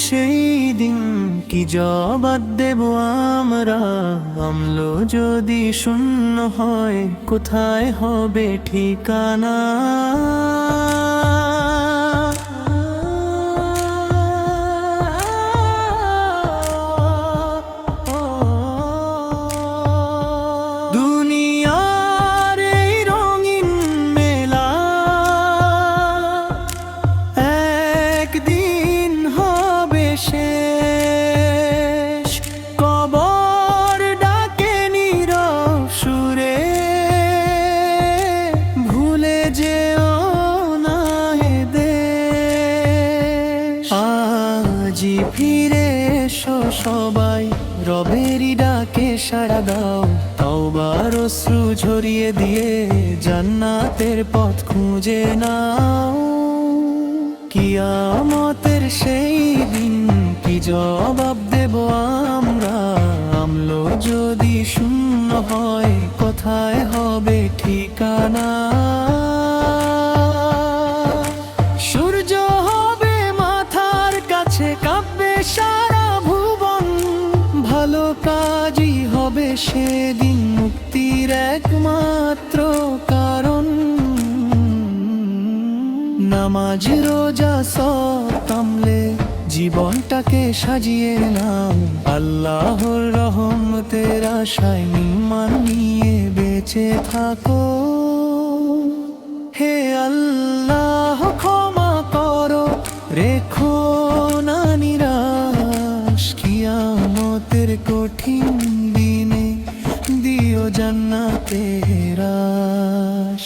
সেই দিন কি জবাব দেব আমরা? আমল যদি শূন্য হয় কোথায় হবে ঠিকানা? দুনিয়ার এই রঙিন মেলা একদিন হবে শেষ। কবর ডাকে নীরব সুরে, ভুলে যেও না এ দেশ। আজই ফিরে এসো সবাই, রবেরই ডাকে সাড়া দাও। তওবার অশ্রু ঝরিয়ে দিয়ে জান্নাতের পথ খুঁজে নাও। কিয়ামতের সেই দিন কি জবাব দেব আমরা? আমল যদি শূন্য হয় কোথায় হবে ঠিকানা? সূর্য হবে মাথার কাছে, কাঁপবে সারা ভুবন। ভালো কাজই হবে সেদিন মুক্তির একমাত্র কারণ। নামাজ রোজা সব কামলে জীবনটাকে সাজিয়ে নাও। আল্লাহর রহমতের আশায় ঈমান নিয়ে বেঁচে থাকো। হে আল্লাহ ক্ষমা করো, রেখো না নিরাশ। কিয়ামতের কঠিন দিনে দিও জান্নাতের আশ।